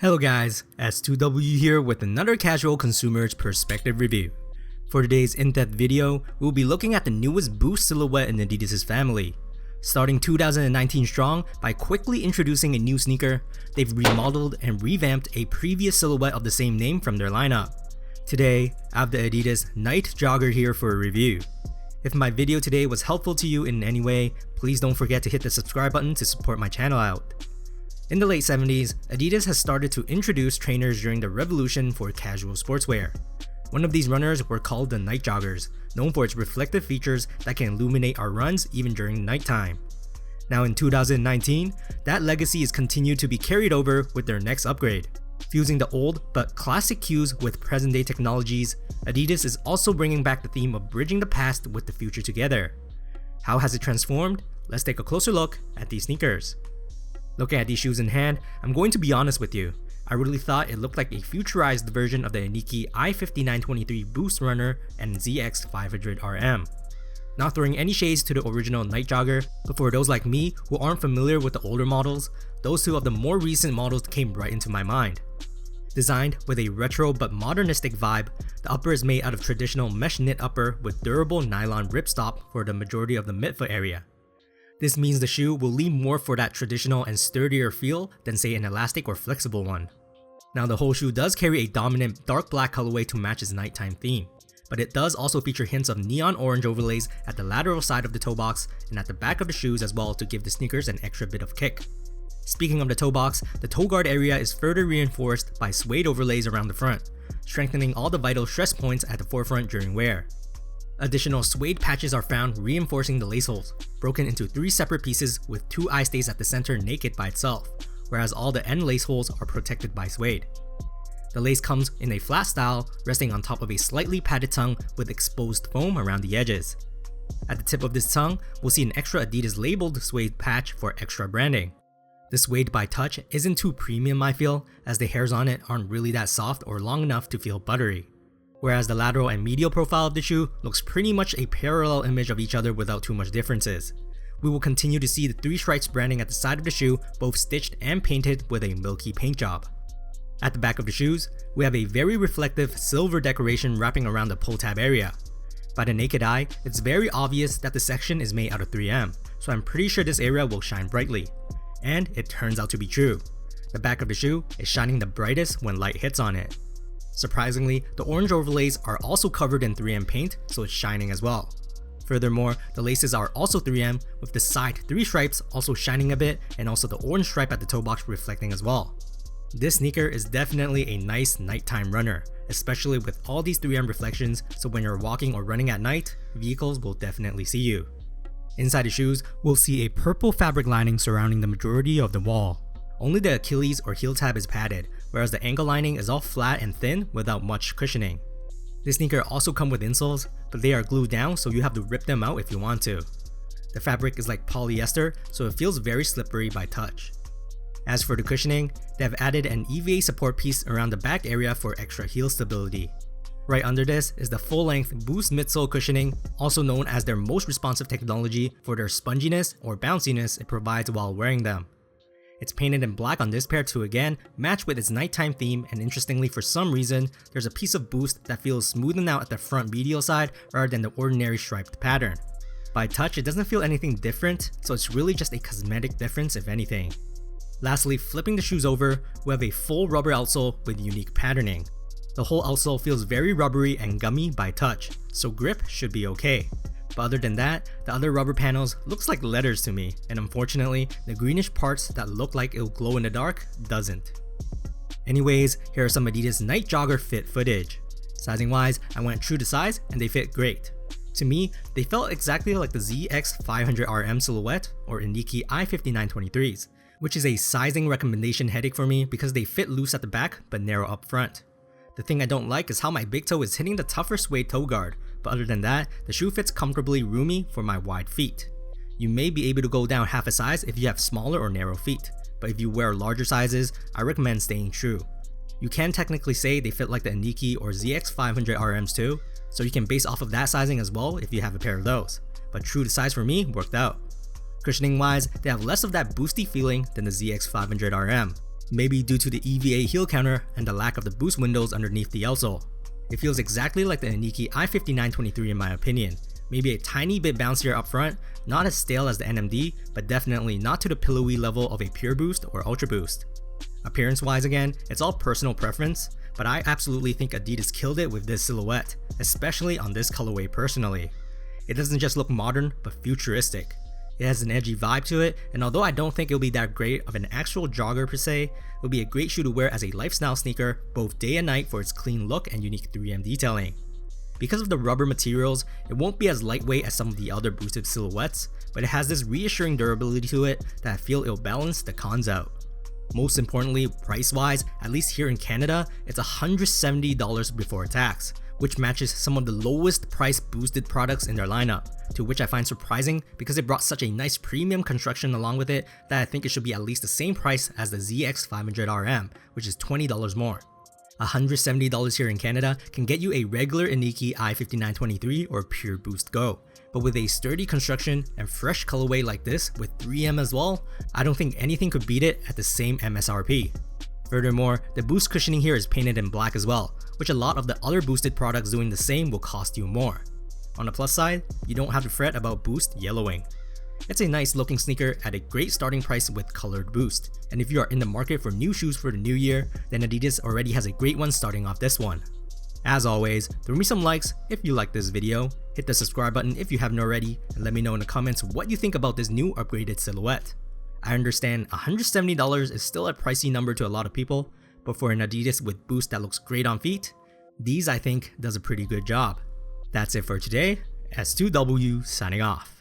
Hello guys, S2W here with another casual consumer's perspective review. For today's in-depth video, we'll be looking at the newest Boost silhouette in Adidas' family. Starting 2019 strong by quickly introducing a new sneaker, they've remodeled and revamped a previous silhouette of the same name from their lineup. Today, I have the adidas Nite Jogger here for a review. If my video today was helpful to you in any way, please don't forget to hit the subscribe button to support my channel out. In the late 70s, Adidas has started to introduce trainers during the revolution for casual sportswear. One of these runners were called the Nite Joggers, known for its reflective features that can illuminate our runs even during nighttime. Now in 2019, that legacy is continued to be carried over with their next upgrade. Fusing the old but classic cues with present-day technologies, Adidas is also bringing back the theme of bridging the past with the future together. How has it transformed? Let's take a closer look at these sneakers. Looking at these shoes in hand, I'm going to be honest with you. I really thought it looked like a futurized version of the Nike i5923 Boost Runner and ZX500RM. Not throwing any shades to the original Nite Jogger, but for those like me who aren't familiar with the older models, those two of the more recent models came right into my mind. Designed with a retro but modernistic vibe, the upper is made out of traditional mesh knit upper with durable nylon ripstop for the majority of the midfoot area. This means the shoe will lean more for that traditional and sturdier feel than say an elastic or flexible one. Now the whole shoe does carry a dominant dark black colorway to match its nighttime theme, but it does also feature hints of neon orange overlays at the lateral side of the toe box and at the back of the shoes as well to give the sneakers an extra bit of kick. Speaking of the toe box, the toe guard area is further reinforced by suede overlays around the front, strengthening all the vital stress points at the forefront during wear. Additional suede patches are found reinforcing the lace holes, broken into 3 separate pieces with 2 eye stays at the center naked by itself, whereas all the end lace holes are protected by suede. The lace comes in a flat style, resting on top of a slightly padded tongue with exposed foam around the edges. At the tip of this tongue, we'll see an extra Adidas labeled suede patch for extra branding. The suede by touch isn't too premium I feel, as the hairs on it aren't really that soft or long enough to feel buttery. Whereas the lateral and medial profile of the shoe looks pretty much a parallel image of each other without too much differences. We will continue to see the 3 stripes branding at the side of the shoe, both stitched and painted with a milky paint job. At the back of the shoes, we have a very reflective silver decoration wrapping around the pull tab area. By the naked eye, it's very obvious that the section is made out of 3M, so I'm pretty sure this area will shine brightly. And it turns out to be true. The back of the shoe is shining the brightest when light hits on it. Surprisingly, the orange overlays are also covered in 3M paint, so it's shining as well. Furthermore, the laces are also 3M, with the side 3 stripes also shining a bit and also the orange stripe at the toe box reflecting as well. This sneaker is definitely a nice nighttime runner, especially with all these 3M reflections, so when you're walking or running at night, vehicles will definitely see you. Inside the shoes, we'll see a purple fabric lining surrounding the majority of the wall. Only the Achilles or heel tab is padded, whereas the ankle lining is all flat and thin without much cushioning. This sneaker also comes with insoles, but they are glued down so you have to rip them out if you want to. The fabric is like polyester, so it feels very slippery by touch. As for the cushioning, they have added an EVA support piece around the back area for extra heel stability. Right under this is the full-length Boost Midsole Cushioning, also known as their most responsive technology for their sponginess or bounciness it provides while wearing them. It's painted in black on this pair to again match with its nighttime theme, and interestingly for some reason, there's a piece of Boost that feels smoothened out at the front medial side rather than the ordinary striped pattern. By touch, it doesn't feel anything different, so it's really just a cosmetic difference if anything. Lastly, flipping the shoes over, we have a full rubber outsole with unique patterning. The whole outsole feels very rubbery and gummy by touch, so grip should be okay. But other than that, the other rubber panels looks like letters to me, and unfortunately, the greenish parts that look like it'll glow in the dark doesn't. Anyways, here are some Adidas Nite Jogger fit footage. Sizing wise, I went true to size and they fit great. To me, they felt exactly like the ZX500RM silhouette or Nike i5923s, which is a sizing recommendation headache for me because they fit loose at the back but narrow up front. The thing I don't like is how my big toe is hitting the tougher suede toe guard, but other than that, the shoe fits comfortably roomy for my wide feet. You may be able to go down half a size if you have smaller or narrow feet, but if you wear larger sizes, I recommend staying true. You can technically say they fit like the Nike or ZX500RMs too, so you can base off of that sizing as well if you have a pair of those, but true to size for me worked out. Cushioning wise, they have less of that boosty feeling than the ZX500RM. maybe due to the EVA heel counter and the lack of the boost windows underneath the outsole. It feels exactly like the Nike i5923 in my opinion, maybe a tiny bit bouncier up front, not as stale as the NMD, but definitely not to the pillowy level of a Pure Boost or Ultra Boost. Appearance wise again, it's all personal preference, but I absolutely think Adidas killed it with this silhouette, especially on this colorway personally. It doesn't just look modern, but futuristic. It has an edgy vibe to it, and although I don't think it'll be that great of an actual jogger per se, it'll be a great shoe to wear as a lifestyle sneaker both day and night for its clean look and unique 3M detailing. Because of the rubber materials, it won't be as lightweight as some of the other boosted silhouettes, but it has this reassuring durability to it that I feel it'll balance the cons out. Most importantly, price-wise, at least here in Canada, it's $170 before tax, which matches some of the lowest price boosted products in their lineup, to which I find surprising because it brought such a nice premium construction along with it that I think it should be at least the same price as the ZX500RM, which is $20 more. $170 here in Canada can get you a regular Nike i5923 or Pure Boost Go, but with a sturdy construction and fresh colorway like this with 3M as well, I don't think anything could beat it at the same MSRP. Furthermore, the boost cushioning here is painted in black as well, which a lot of the other boosted products doing the same will cost you more. On the plus side, you don't have to fret about boost yellowing. It's a nice looking sneaker at a great starting price with colored boost, and if you are in the market for new shoes for the new year, then Adidas already has a great one starting off this one. As always, throw me some likes if you like this video, hit the subscribe button if you haven't already, and let me know in the comments what you think about this new upgraded silhouette. I understand $170 is still a pricey number to a lot of people, but for an Adidas with boost that looks great on feet, these I think does a pretty good job. That's it for today, S2W signing off.